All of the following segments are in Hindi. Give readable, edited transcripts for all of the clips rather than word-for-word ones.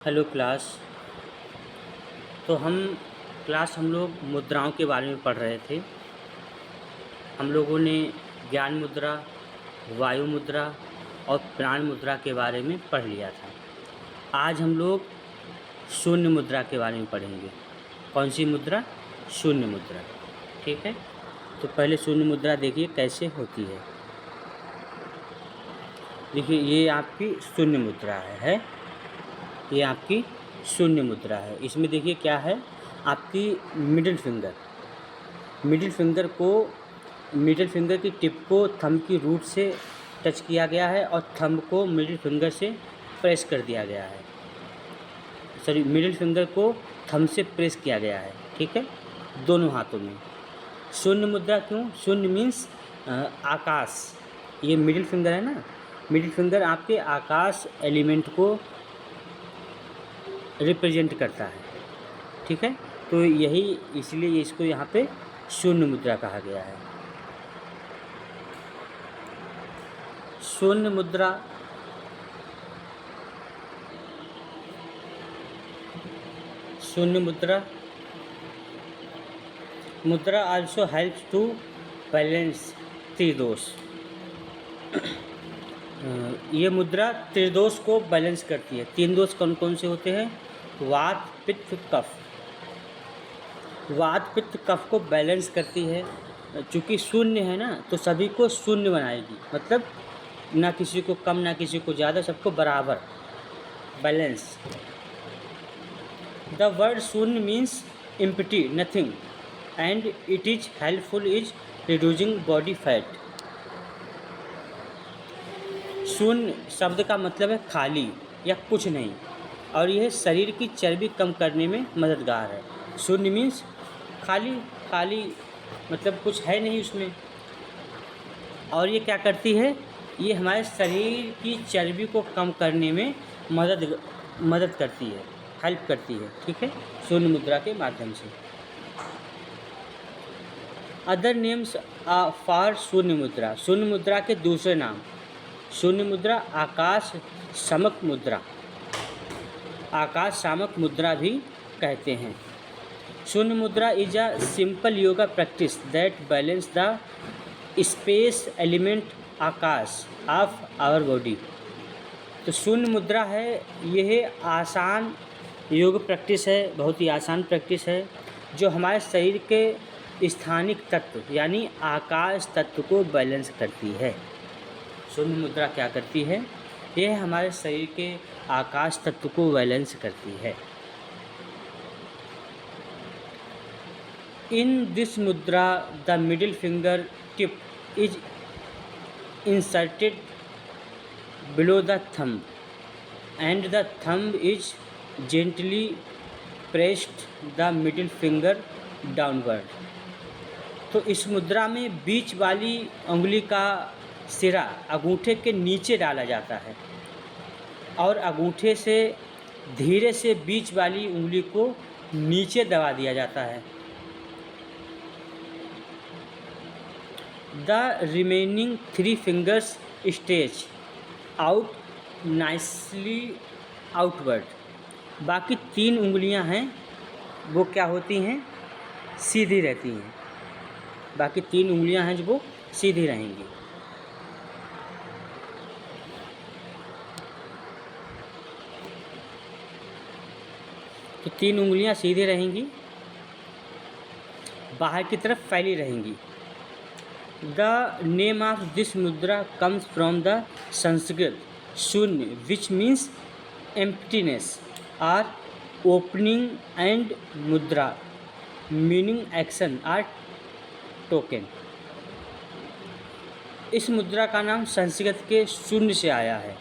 Hello class. तो हम लोग मुद्राओं के बारे में पढ़ रहे थे। हम लोगों ने ज्ञान मुद्रा, वायु मुद्रा और प्राण मुद्रा के बारे में पढ़ लिया था। आज हम लोग शून्य मुद्रा के बारे में पढ़ेंगे। कौन सी मुद्रा? शून्य मुद्रा। ठीक है, तो पहले शून्य मुद्रा देखिए कैसे होती है। देखिए ये आपकी शून्य मुद्रा है। ये आपकी शून्य मुद्रा है। इसमें देखिए क्या है, आपकी मिडिल फिंगर की टिप को थंब की रूट से टच किया गया है और थंब को मिडिल फिंगर से प्रेस कर दिया गया है। मिडिल फिंगर को थंब से प्रेस किया गया है। ठीक है, दोनों हाथों में। शून्य मुद्रा क्यों? शून्य मीन्स आकाश। ये मिडिल फिंगर है ना, मिडिल फिंगर आपके आकाश एलिमेंट को रिप्रेजेंट करता है। ठीक है, तो यही इसलिए इसको यहाँ पे शून्य मुद्रा कहा गया है। शून्य मुद्रा आल्सो हेल्प्स टू बैलेंस त्रिदोष। ये मुद्रा त्रिदोष को बैलेंस करती है। तीन दोष कौन कौन से होते हैं? वात, पित्त, कफ। वात, पित्त, कफ को बैलेंस करती है। चूँकि शून्य है ना, तो सभी को शून्य बनाएगी। मतलब ना किसी को कम ना किसी को ज़्यादा, सबको बराबर, बैलेंस। द वर्ड शून्य means empty, nothing, and it is helpful is reducing body fat. शून्य शब्द का मतलब है खाली या कुछ नहीं, और यह शरीर की चर्बी कम करने में मददगार है। शून्य मीन्स खाली मतलब कुछ है नहीं उसमें। और ये क्या करती है? ये हमारे शरीर की चर्बी को कम करने में मदद करती है, हेल्प करती है। ठीक है, शून्य मुद्रा के माध्यम से। अदर नेम्स फॉर शून्य मुद्रा। शून्य मुद्रा के दूसरे नाम: शून्य मुद्रा आकाश समक मुद्रा भी कहते हैं। Shunya mudra is a simple yoga practice that balance the space element akash of our body. तो शून्य मुद्रा है, यह आसान योग प्रैक्टिस है, बहुत ही आसान प्रैक्टिस है, जो हमारे शरीर के स्थानिक तत्व यानी आकाश तत्व को बैलेंस करती है। शून्य मुद्रा क्या करती है? यह हमारे शरीर के आकाश तत्व को बैलेंस करती है। इन दिस मुद्रा the middle finger tip is inserted below the thumb and the thumb is gently pressed the middle finger downward. तो इस मुद्रा में बीच वाली उंगली का सिरा अंगूठे के नीचे डाला जाता है और अंगूठे से धीरे से बीच वाली उंगली को नीचे दबा दिया जाता है। The remaining 3 fingers stretch out nicely outward. बाकी 3 उंगलियां हैं वो क्या होती हैं? सीधी रहती हैं। बाकी 3 उंगलियां हैं जो वो सीधी रहेंगी। तो 3 उंगलियां सीधी रहेंगी, बाहर की तरफ फैली रहेंगी। द नेम ऑफ दिस मुद्रा कम्स फ्रॉम द संस्कृत शून्य विच मीन्स एम्प्टीनेस और ओपनिंग, एंड मुद्रा मीनिंग एक्शन और टोकन। इस मुद्रा का नाम संस्कृत के शून्य से आया है,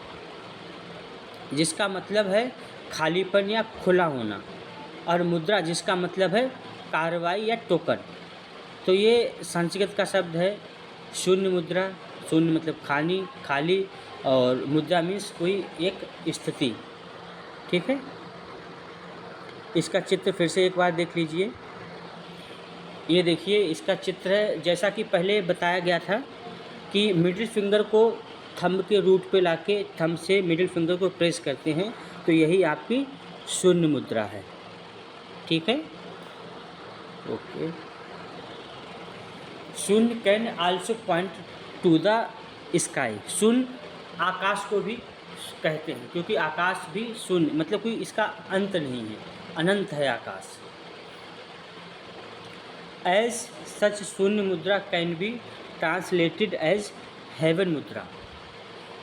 जिसका मतलब है खालीपन या खुला होना, और मुद्रा जिसका मतलब है कार्रवाई या टोकन। तो ये संस्कृत का शब्द है शून्य मुद्रा। शून्य मतलब खाली, और मुद्रा मीन्स कोई एक स्थिति। ठीक है, इसका चित्र फिर से एक बार देख लीजिए। ये देखिए इसका चित्र है। जैसा कि पहले बताया गया था कि मिडिल फिंगर को थंब के रूट पे लाके थंब से मिडिल फिंगर को प्रेस करते हैं, तो यही आपकी शून्य मुद्रा है। ठीक है, ओके। शून्य can also point two the sky. शून्य आकाश को भी कहते हैं, क्योंकि आकाश भी शून्य मतलब कोई इसका अंत नहीं है, अनंत है आकाश। As such shunya mudra can be translated as heaven mudra.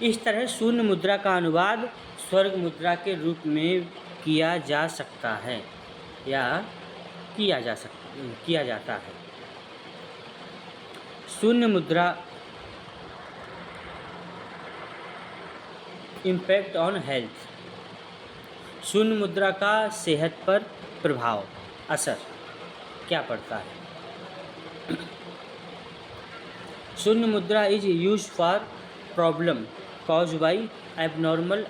इस तरह शून्य मुद्रा का अनुवाद स्वर्ग मुद्रा के रूप में किया जा सकता है या किया जाता है। शून्य मुद्रा इम्पैक्ट ऑन हेल्थ। शून्य मुद्रा का सेहत पर प्रभाव असर क्या पड़ता है? Shunya mudra is use for problem cause by abnormal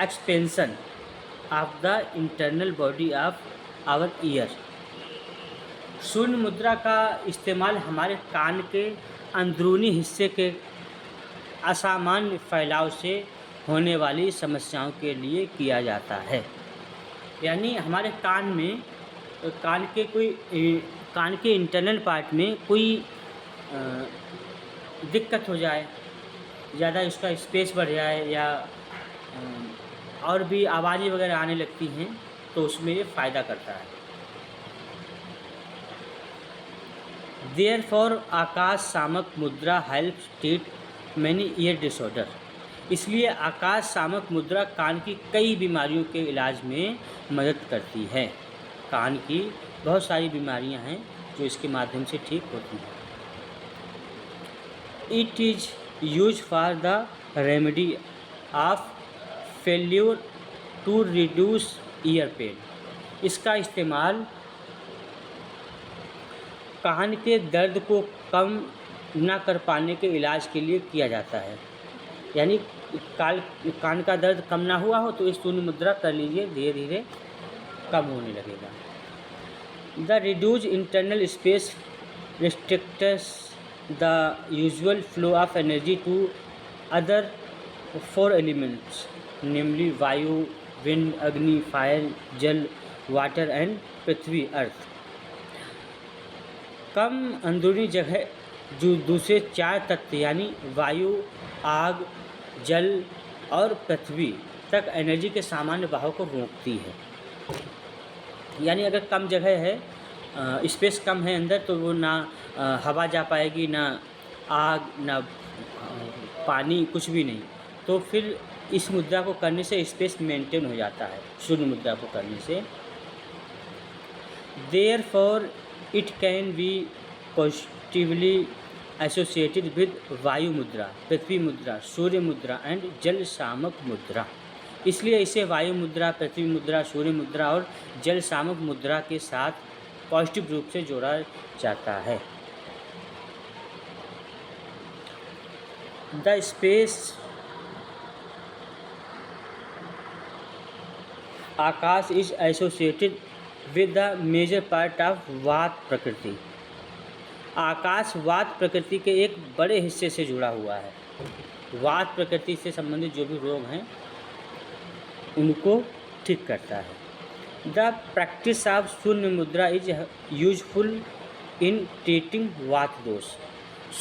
expansion of the internal body of our ear. शून्य मुद्रा का इस्तेमाल हमारे कान के अंदरूनी हिस्से के असामान्य फैलाव से होने वाली समस्याओं के लिए किया जाता है। यानी हमारे कान के इंटरनल पार्ट में कोई दिक्कत हो जाए, ज़्यादा उसका स्पेस बढ़ जाए या और भी आवाज़ें वगैरह आने लगती हैं, तो उसमें ये फ़ायदा करता है। देयरफॉर आकाश सामक मुद्रा helps treat many year disorder. इसलिए आकाश सामक मुद्रा कान की कई बीमारियों के इलाज में मदद करती है। कान की बहुत सारी बीमारियां हैं जो इसके माध्यम से ठीक होती हैं। It is use for the remedy of failure to reduce ear pain. इसका इस्तेमाल कान के दर्द को कम न कर पाने के इलाज के लिए किया जाता है। यानी कान का दर्द कम ना हुआ हो तो इस शून्य मुद्रा कर लीजिए, धीरे धीरे कम होने लगेगा। The reduce internal space restricts the usual flow of energy to other 4 elements namely vayu, wind, अग्नि, फायर, जल, वाटर एंड पृथ्वी अर्थ। कम अंदरूनी जगह जो दूसरे 4 तत्व यानी वायु, आग, जल और पृथ्वी तक एनर्जी के सामान्य बहाव को रोकती है। यानी अगर कम जगह है, स्पेस कम है अंदर, तो वो ना हवा जा पाएगी, ना आग, ना पानी, कुछ भी नहीं। तो फिर इस मुद्रा को करने से स्पेस मेंटेन हो जाता है। शून्य मुद्रा को करने से therefore it can be positively associated with वायु मुद्रा, पृथ्वी मुद्रा, सूर्य मुद्रा एंड जल सामक मुद्रा। इसलिए इसे वायु मुद्रा, पृथ्वी मुद्रा, सूर्य मुद्रा और जल सामक मुद्रा के साथ पॉजिटिव रूप से जोड़ा जाता है। The space akash is associated with the major part of vata prakriti. आकाश वात प्रकृति के एक बड़े हिस्से से जुड़ा हुआ है। वात प्रकृति से संबंधित जो भी रोग हैं उनको ठीक करता है। द प्रैक्टिस ऑफ शून्य mudra is useful in treating वात दोष।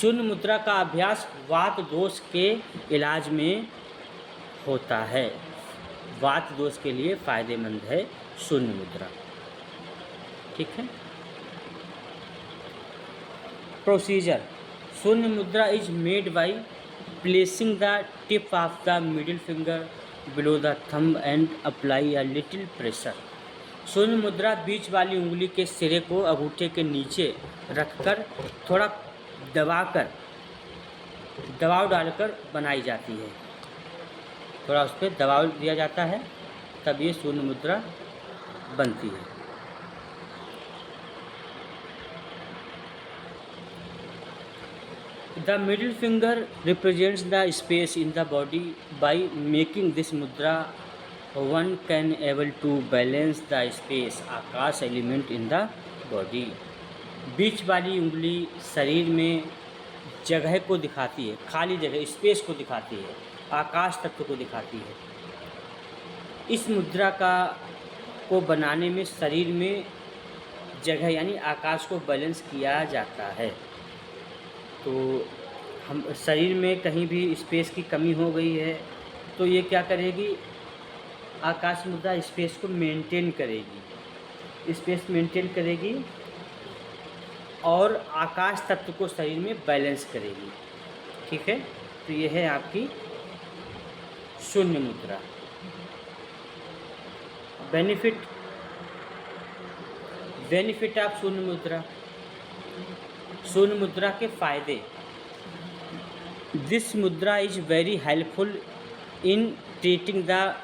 शून्य मुद्रा का अभ्यास वात दोष के इलाज में होता है। वात दोष के लिए फ़ायदेमंद है शून्य मुद्रा। ठीक है। प्रोसीजर। शून्य mudra is made by placing the tip of the middle finger below the thumb and apply a little pressure. शून्य मुद्रा बीच वाली उंगली के सिरे को अंगूठे के नीचे रखकर थोड़ा दबाव डालकर बनाई जाती है। थोड़ा उस पर दबाव दिया जाता है, तब ये शून्य मुद्रा बनती है। The middle finger represents the space in the body. By making this mudra, one can able to balance the space Akash element in the body. बीच वाली उंगली शरीर में जगह को दिखाती है, खाली जगह स्पेस को दिखाती है, आकाश तत्व को दिखाती है। इस मुद्रा का को बनाने में शरीर में जगह यानी आकाश को बैलेंस किया जाता है। तो हम शरीर में कहीं भी स्पेस की कमी हो गई है तो ये क्या करेगी, आकाश मुद्रा स्पेस को मेंटेन करेगी, स्पेस मेंटेन करेगी और आकाश तत्व को शरीर में बैलेंस करेगी। ठीक है, तो ये है आपकी शून्य मुद्रा। बेनिफिट ऑफ शून्य मुद्रा। शून्य मुद्रा के फायदे। This mudra is very helpful in treating the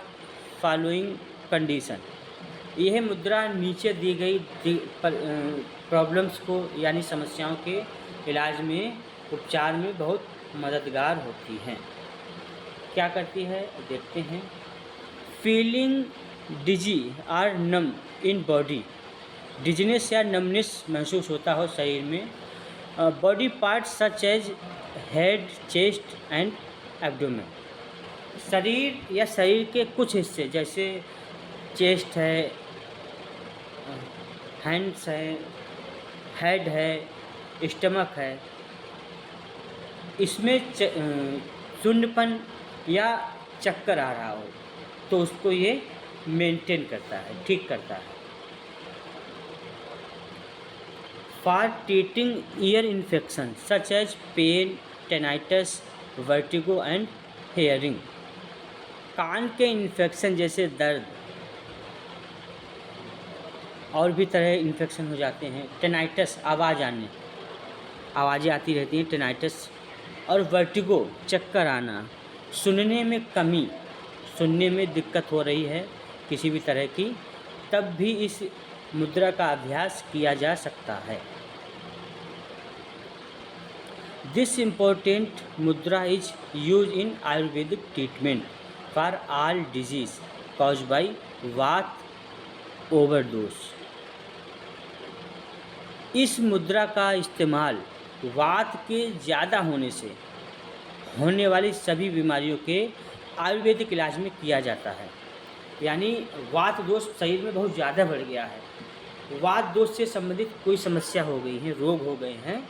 following condition. यह मुद्रा नीचे दी गई प्रॉब्लम्स को यानी समस्याओं के इलाज में, उपचार में बहुत मददगार होती हैं। क्या करती है देखते हैं। फीलिंग डिजी और नम इन बॉडी। डिजीनेस या नमनेस महसूस होता हो शरीर में। Body parts such as head, chest and abdomen. शरीर या शरीर के कुछ हिस्से जैसे चेस्ट है, हैंड्स है, हेड है, स्टमक है, इसमें शून्यपन या चक्कर आ रहा हो तो उसको ये मेंटेन करता है, ठीक करता है। For treating ear infection such as pain, tinnitus, vertigo and hearing. कान के इन्फेक्शन जैसे दर्द और भी तरह इन्फेक्शन हो जाते हैं। टेनाइटस आवाज़ें आती रहती हैं, टेनाइटस। और वर्टिगो चक्कर आना। सुनने में कमी, सुनने में दिक्कत हो रही है किसी भी तरह की, तब भी इस मुद्रा का अभ्यास किया जा सकता है। दिस इम्पोर्टेंट मुद्रा is use in Ayurvedic treatment for all disease cause by वात ओवरडोज। इस मुद्रा का इस्तेमाल वात के ज़्यादा होने से होने वाली सभी बीमारियों के आयुर्वेदिक इलाज में किया जाता है। यानी वात दोष शरीर में बहुत ज़्यादा बढ़ गया है, वात दोष से संबंधित कोई समस्या हो गई है, रोग हो गए हैं,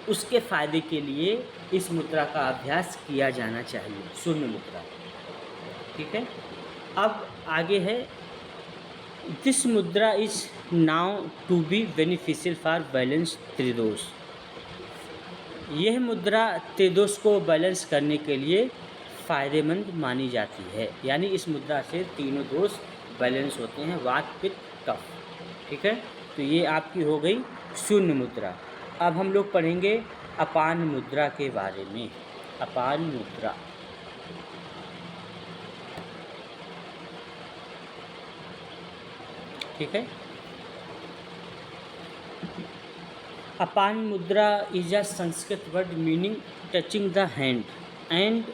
उसके फ़ायदे के लिए इस मुद्रा का अभ्यास किया जाना चाहिए, शून्य मुद्रा। ठीक है, अब आगे है। This mudra is now to be beneficial for balance tridosh. यह मुद्रा त्रिदोष को बैलेंस करने के लिए फ़ायदेमंद मानी जाती है। यानी इस मुद्रा से तीनों दोष बैलेंस होते हैं, वात, पित्त, कफ। ठीक है, तो ये आपकी हो गई शून्य मुद्रा। अब हम लोग पढ़ेंगे अपान मुद्रा के बारे में। अपान मुद्रा। ठीक है, Apana mudra is a Sanskrit word meaning touching the hand and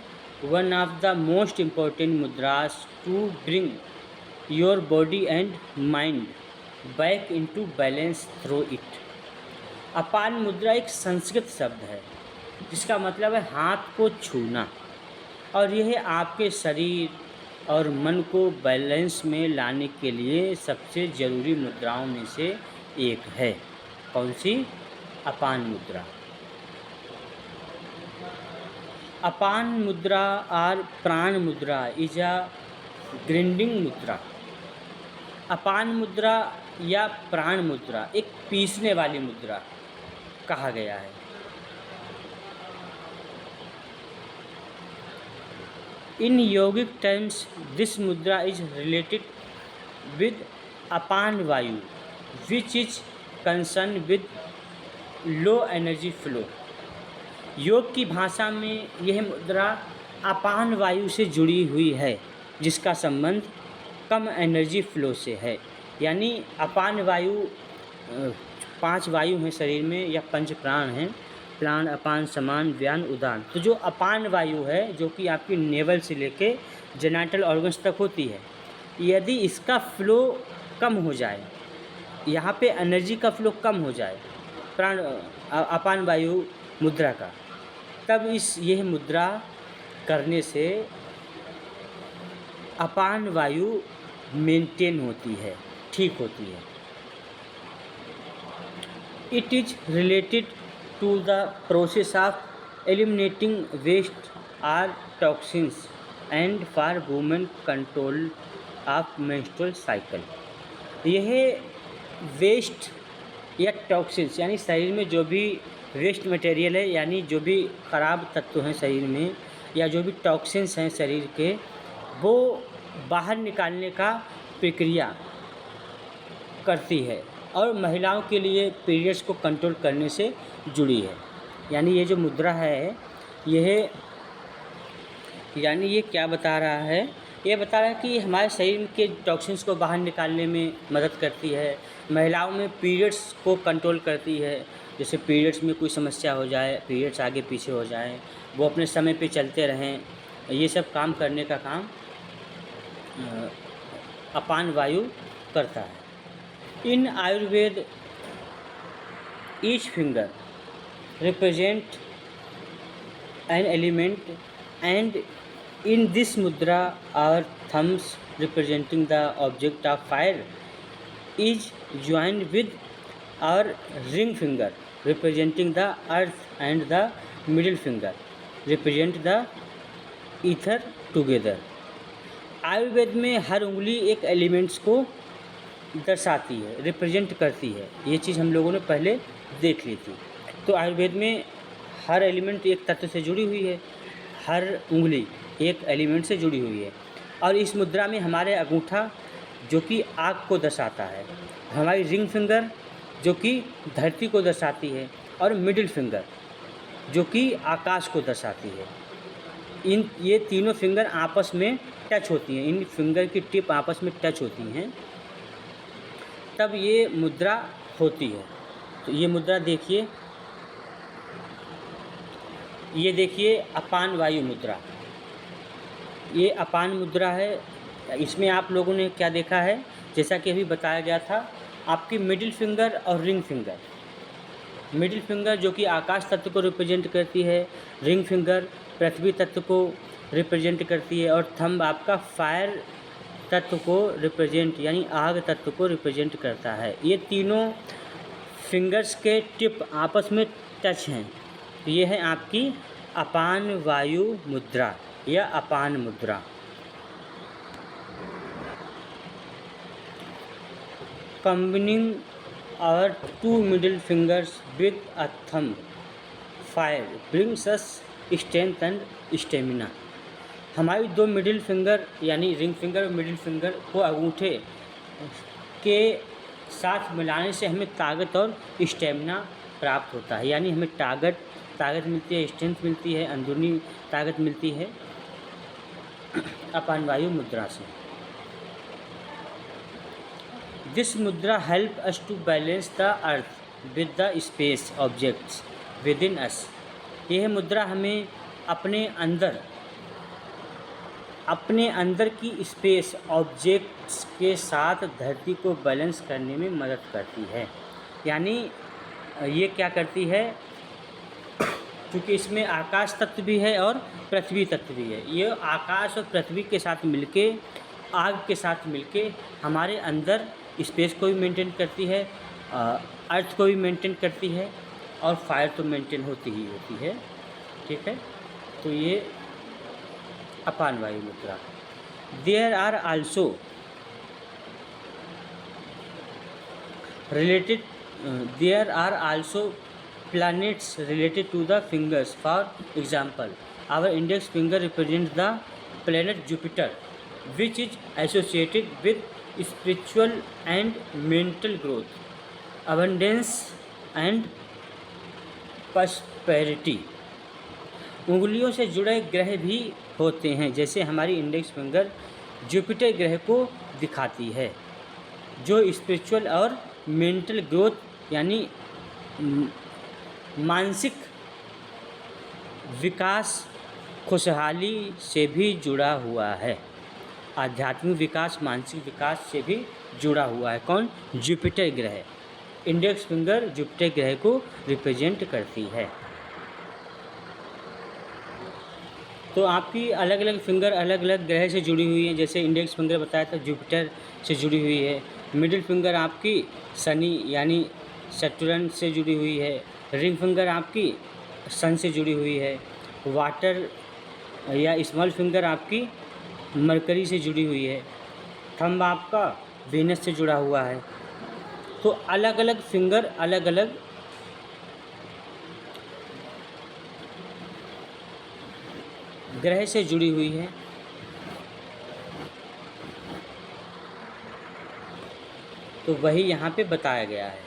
one of the most important mudras to bring your body and mind back into balance through it. अपान मुद्रा एक संस्कृत शब्द है जिसका मतलब है हाथ को छूना, और यह आपके शरीर और मन को बैलेंस में लाने के लिए सबसे ज़रूरी मुद्राओं में से एक है। कौन सी? अपान मुद्रा। अपान मुद्रा और प्राण मुद्रा इज अ ग्राइंडिंग मुद्रा। अपान मुद्रा या प्राण मुद्रा एक पीसने वाली मुद्रा कहा गया है। इन योगिक terms this mudra is related with अपान वायु which is concern with low energy flow. योग की भाषा में यह मुद्रा अपान वायु से जुड़ी हुई है जिसका संबंध कम एनर्जी फ्लो से है। यानी अपान वायु 5 वायु हैं शरीर में या 5 प्राण हैं, प्राण, अपान, समान, व्यान, उदान। तो जो अपान वायु है जो कि आपकी नेवल से लेके जेनिटल ऑर्गन्स तक होती है, यदि इसका फ्लो कम हो जाए, यहाँ पे एनर्जी का फ्लो कम हो जाए प्राण अपान वायु मुद्रा का, तब यह मुद्रा करने से अपान वायु मेंटेन होती है, ठीक होती है। It is related to the process of eliminating waste or toxins and for women control of menstrual cycle. यह वेस्ट या टॉक्सिन्स यानी शरीर में जो भी वेस्ट मटेरियल है, यानी जो भी ख़राब तत्व हैं शरीर में, या जो भी टॉक्सिन्स हैं शरीर के, वो बाहर निकालने का प्रक्रिया करती है और महिलाओं के लिए पीरियड्स को कंट्रोल करने से जुड़ी है। यानी ये जो मुद्रा है, यह यानी ये क्या बता रहा है, ये बता रहा है कि हमारे शरीर के टॉक्सिन्स को बाहर निकालने में मदद करती है, महिलाओं में पीरियड्स को कंट्रोल करती है। जैसे पीरियड्स में कोई समस्या हो जाए, पीरियड्स आगे पीछे हो जाए, वो अपने समय पे चलते रहें, ये सब काम करने का काम अपान वायु करता है। In Ayurveda each finger represent an element and in this mudra our thumbs representing the object of fire is joined with our ring finger representing the earth and the middle finger represent the ether together। Ayurveda में हर उंगली एक एलिमेंट्स को दर्शाती है, रिप्रेजेंट करती है। ये चीज़ हम लोगों ने पहले देख ली थी। तो आयुर्वेद में हर एलिमेंट एक तत्व से जुड़ी हुई है, हर उंगली एक एलिमेंट से जुड़ी हुई है। और इस मुद्रा में हमारे अंगूठा जो कि आग को दर्शाता है, हमारी रिंग फिंगर जो कि धरती को दर्शाती है, और मिडिल फिंगर जो कि आकाश को दर्शाती है। ये तीनों फिंगर आपस में टच होती हैं, इन फिंगर की टिप आपस में टच होती हैं, तब ये मुद्रा होती है। तो ये मुद्रा देखिए, ये देखिए अपान वायु मुद्रा, ये अपान मुद्रा है। इसमें आप लोगों ने क्या देखा है, जैसा कि अभी बताया गया था, आपकी मिडिल फिंगर और रिंग फिंगर। मिडिल फिंगर जो कि आकाश तत्व को रिप्रेजेंट करती है, रिंग फिंगर पृथ्वी तत्व को रिप्रेजेंट करती है, और थंब आपका फायर तत्व को रिप्रेजेंट यानी आग तत्व को रिप्रेजेंट करता है। ये तीनों फिंगर्स के टिप आपस में टच हैं। ये है आपकी अपान वायु मुद्रा या अपान मुद्रा। Combining our two middle fingers with a thumb fire brings us strength and stamina. हमारी दो मिडिल फिंगर यानी रिंग फिंगर और मिडिल फिंगर को अंगूठे के साथ मिलाने से हमें ताकत और स्टेमिना प्राप्त होता है। यानी हमें ताकत मिलती है, स्ट्रेंथ मिलती है, अंदरूनी ताकत मिलती है अपान वायु मुद्रा से। This mudra help us to balance the earth with the space objects within us. यह मुद्रा हमें अपने अंदर की स्पेस ऑब्जेक्ट्स के साथ धरती को बैलेंस करने में मदद करती है। यानी ये क्या करती है, क्योंकि इसमें आकाश तत्व भी है और पृथ्वी तत्व भी है। ये आकाश और पृथ्वी के साथ मिलके, आग के साथ मिलके हमारे अंदर स्पेस को भी मेंटेन करती है, अर्थ को भी मेंटेन करती है, और फायर तो मेंटेन होती ही होती है। ठीक है, तो ये अपान वायु मुद्रा। There are also planets related to the fingers. For example, our index finger represents the planet Jupiter, which is associated with spiritual and mental growth, abundance and prosperity। उंगलियों से जुड़े ग्रह भी होते हैं, जैसे हमारी इंडेक्स फिंगर जुपिटर ग्रह को दिखाती है, जो स्पिरिचुअल और मेंटल ग्रोथ यानी मानसिक विकास, खुशहाली से भी जुड़ा हुआ है। आध्यात्मिक विकास, मानसिक विकास से भी जुड़ा हुआ है। कौन? जुपिटर ग्रह। इंडेक्स फिंगर जुपिटर ग्रह को रिप्रेजेंट करती है। तो आपकी अलग अलग फिंगर अलग अलग ग्रह से जुड़ी हुई हैं। जैसे इंडेक्स फिंगर बताया था जुपिटर से जुड़ी हुई है। मिडिल फिंगर आपकी शनि यानी सैटर्न से जुड़ी हुई है। रिंग फिंगर आपकी सन से जुड़ी हुई है। वाटर या स्मॉल फिंगर आपकी मरकरी से जुड़ी हुई है। थंब आपका वीनस से जुड़ा हुआ है। तो अलग अलग फिंगर अलग अलग ग्रह से जुड़ी हुई है। तो वही यहाँ पे बताया गया है।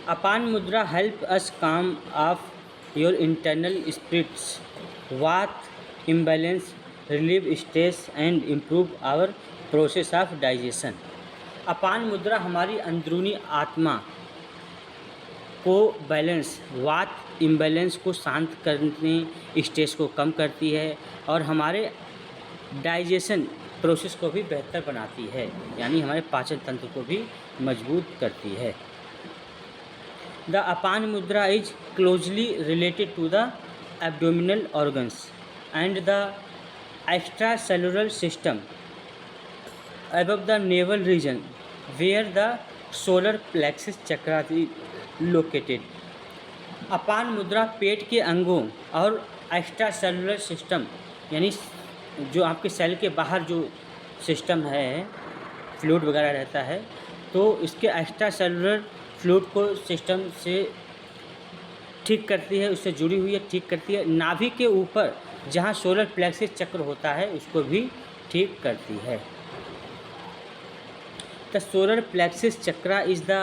अपान मुद्रा help us calm of your internal spirits with imbalance relieve stress and improve our process of digestion. अपान मुद्रा हमारी अंदरूनी आत्मा को बैलेंस वात इम्बैलेंस को शांत करने स्ट्रेस को कम करती है और हमारे डाइजेशन प्रोसेस को भी बेहतर बनाती है, यानी हमारे पाचन तंत्र को भी मजबूत करती है। The apana mudra is closely related to the abdominal organs and the extracellular system above the navel region where the solar plexus chakra is located। अपान मुद्रा पेट के अंगों और एक्स्ट्रा सेलुलर सिस्टम यानी जो आपके सेल के बाहर जो सिस्टम है फ्लूइड वगैरह रहता है, तो इसके एक्स्ट्रा सेलुलर फ्लूइड को सिस्टम से ठीक करती है, उससे जुड़ी हुई है, ठीक करती है। नाभि के ऊपर जहाँ सोलर प्लेक्सिस चक्र होता है उसको भी ठीक करती है। The solar plexus chakra is the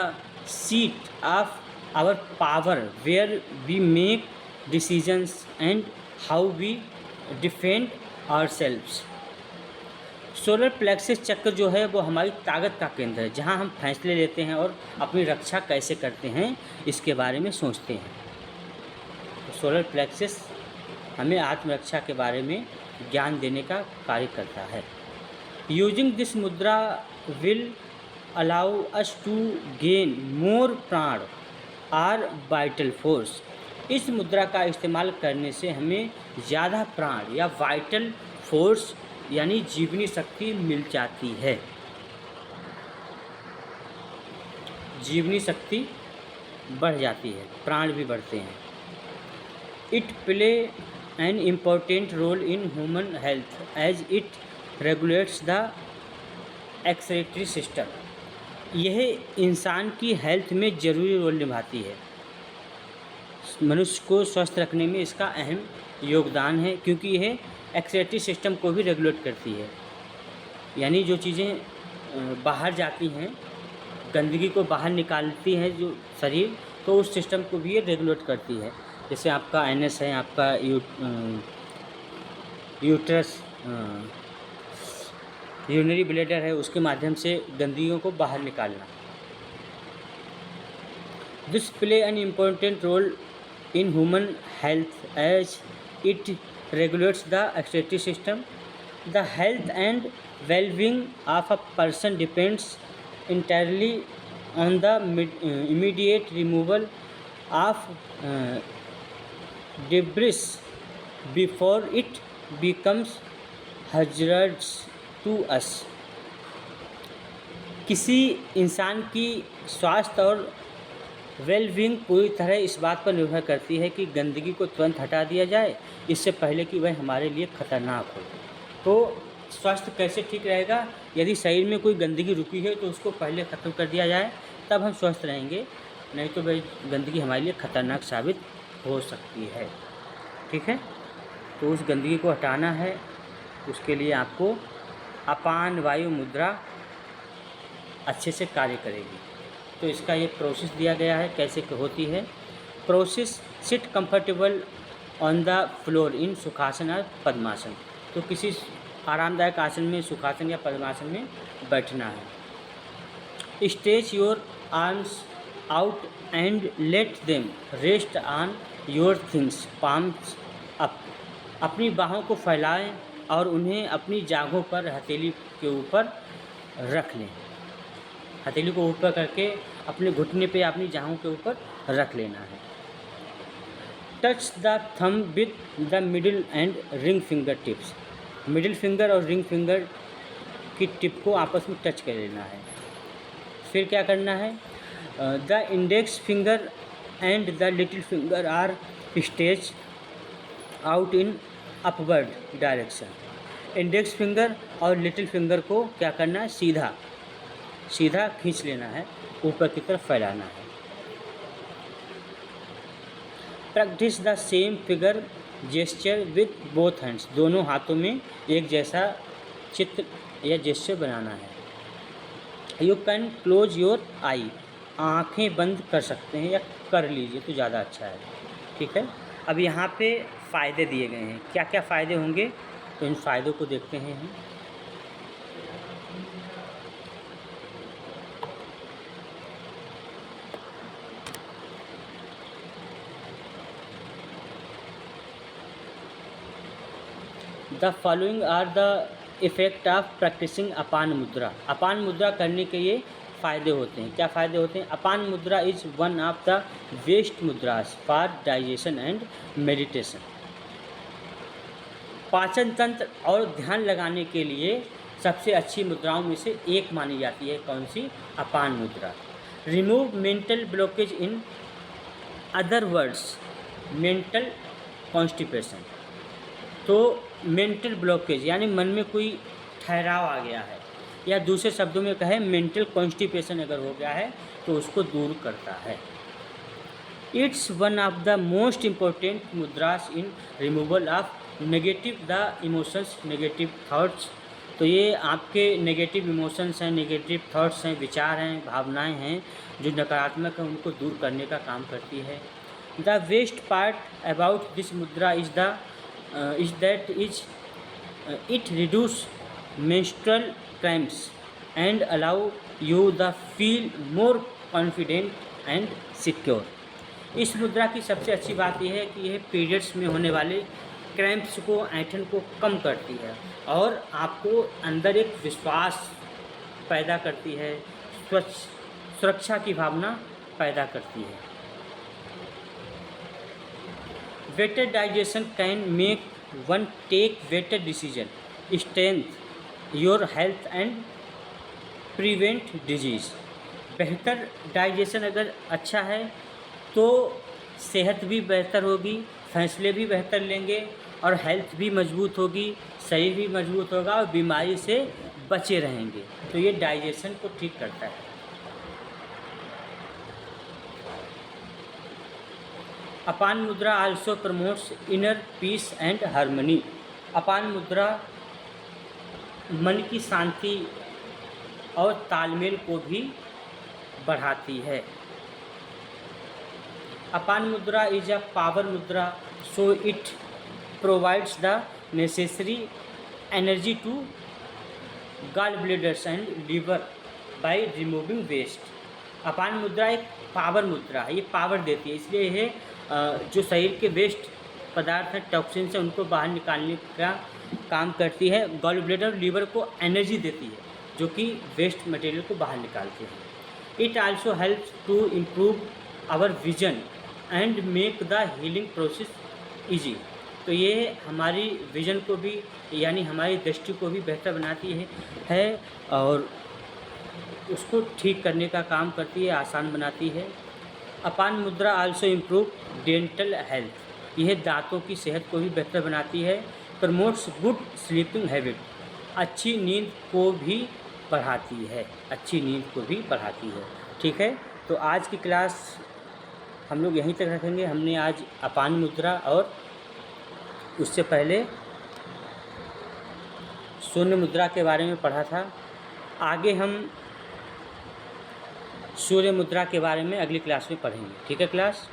seat of our power where we make decisions and how we defend ourselves। Solar plexus चक्र जो है वो हमारी ताकत का केंद्र है, जहाँ हम फैसले लेते हैं और अपनी रक्षा कैसे करते हैं इसके बारे में सोचते हैं। तो सोलर प्लेक्सिस हमें आत्मरक्षा के बारे में ज्ञान देने का कार्य करता है। यूजिंग दिस मुद्रा will allow us to gain more प्राण और वाइटल फोर्स। इस मुद्रा का इस्तेमाल करने से हमें ज़्यादा प्राण या वाइटल फोर्स यानी जीवनी शक्ति मिल जाती है। जीवनी शक्ति बढ़ जाती है, प्राण भी बढ़ते हैं। It play an important role in human health as it regulates the excretory system. यह इंसान की हेल्थ में ज़रूरी रोल निभाती है। मनुष्य को स्वस्थ रखने में इसका अहम योगदान है, क्योंकि यह एक्सक्रीटरी सिस्टम को भी रेगुलेट करती है। यानी जो चीज़ें बाहर जाती हैं, गंदगी को बाहर निकालती है जो शरीर, तो उस सिस्टम को भी ये रेगुलेट करती है। जैसे आपका एनएस है, आपका यूट्रस यूरिनरी ब्लैडर है, उसके माध्यम से गंदगियों को बाहर निकालना। This play an important role in human health as it regulates the excretory system. The health and wellbeing of a person depends entirely on the immediate removal of debris before it becomes hazards to us. किसी इंसान की स्वास्थ्य और वेलबींग पूरी तरह इस बात पर निर्भर करती है कि गंदगी को तुरंत हटा दिया जाए, इससे पहले कि वह हमारे लिए खतरनाक हो। तो स्वास्थ्य कैसे ठीक रहेगा? यदि शरीर में कोई गंदगी रुकी है तो उसको पहले ख़त्म कर दिया जाए, तब हम स्वस्थ रहेंगे, नहीं तो वह गंदगी हमारे लिए खतरनाक साबित हो सकती है। ठीक है, तो उस गंदगी को हटाना है, उसके लिए आपको अपान वायु मुद्रा अच्छे से कार्य करेगी। तो इसका ये प्रोसेस दिया गया है कैसे होती है। Process: sit comfortable on the floor in Sukhasana और पद्मासन। तो किसी आरामदायक आसन में, सुखासन या पद्मासन में बैठना है। Stretch your arms out and let them rest on your things palms up. अपनी बाहों को फैलाएं और उन्हें अपनी जांघों पर हथेली के ऊपर रख लें। हथेली को ऊपर करके अपने घुटने पे अपनी जांघों के ऊपर रख लेना है। Touch the thumb with the middle and ring finger tips. Middle finger और रिंग फिंगर की टिप को आपस में टच कर लेना है। फिर क्या करना है, the index finger and the little finger are stretch out in upward direction. Index finger और लिटिल फिंगर को क्या करना है, सीधा सीधा खींच लेना है, ऊपर की तरफ फैलाना है। Practice the same figure gesture with both hands. दोनों हाथों में एक जैसा चित्र या जेस्चर बनाना है। यू कैन क्लोज योर आई। आँखें बंद कर सकते हैं या कर लीजिए तो ज़्यादा अच्छा है। ठीक है, अब यहाँ पे फ़ायदे दिए गए हैं, क्या क्या फ़ायदे होंगे तो इन फ़ायदों को देखते हैं हम। The following are the effect of practising Apana mudra. अपान मुद्रा करने के ये फ़ायदे होते हैं। क्या फ़ायदे होते हैं, अपान मुद्रा is one of the best मुद्रास for digestion and meditation. पाचन तंत्र और ध्यान लगाने के लिए सबसे अच्छी मुद्राओं में से एक मानी जाती है। कौन सी, अपान मुद्रा। Remove mental blockage, in other words mental constipation. तो मेंटल ब्लॉकेज यानी मन में कोई ठहराव आ गया है, या दूसरे शब्दों में कहें मेंटल कॉन्स्टिपेशन अगर हो गया है तो उसको दूर करता है। It's one of the most important मुद्रास in removal of negative the emotions, negative thoughts. तो ये आपके नेगेटिव इमोशंस हैं, नेगेटिव थाट्स हैं, विचार हैं, भावनाएं हैं जो नकारात्मक हैं, उनको दूर करने का काम करती है। The best part about this मुद्रा is that it reduce menstrual cramps and allow you the feel more confident and secure। इस मुद्रा की सबसे अच्छी बात यह है कि यह पीरियड्स में होने वाले क्रैम्प्स को, ऐंठन को कम करती है और आपको अंदर एक विश्वास पैदा करती है, सुरक्षा की भावना पैदा करती है। Better digestion can make one take better decision, strength your health and prevent disease. बेहतर डाइजेशन अगर अच्छा है तो सेहत भी बेहतर होगी, फैसले भी बेहतर लेंगे और हेल्थ भी मजबूत होगी, शरीर भी मजबूत होगा और बीमारी से बचे रहेंगे। तो ये डाइजेशन को ठीक करता है। Apana mudra also promotes inner peace and harmony. अपान मुद्रा मन की शांति और तालमेल को भी बढ़ाती है। Apana mudra is a power mudra, so it provides the necessary energy to gall bladders and liver by removing waste. अपान मुद्रा एक पावर मुद्रा है, ये पावर देती है, इसलिए ये जो शरीर के वेस्ट पदार्थ हैं, टॉक्सिन्स हैं, उनको बाहर निकालने का काम करती है। गॉल ब्लैडर लीवर को एनर्जी देती है जो कि वेस्ट मटेरियल को बाहर निकालते हैं। It also helps to improve our vision and make the healing process easy. तो ये हमारी विजन को भी यानी हमारी दृष्टि को भी बेहतर बनाती है और उसको ठीक करने का काम करती है, आसान बनाती है। Apana mudra also improve dental health. यह दांतों की सेहत को भी बेहतर बनाती है। Promotes good sleeping habit. अच्छी नींद को भी बढ़ाती है, अच्छी नींद को भी बढ़ाती है। ठीक है, तो आज की क्लास हम लोग यहीं तक रखेंगे। हमने आज अपान मुद्रा और उससे पहले शून्य मुद्रा के बारे में पढ़ा था। आगे हम सूर्य मुद्रा के बारे में अगली क्लास में पढ़ेंगे। ठीक है क्लास।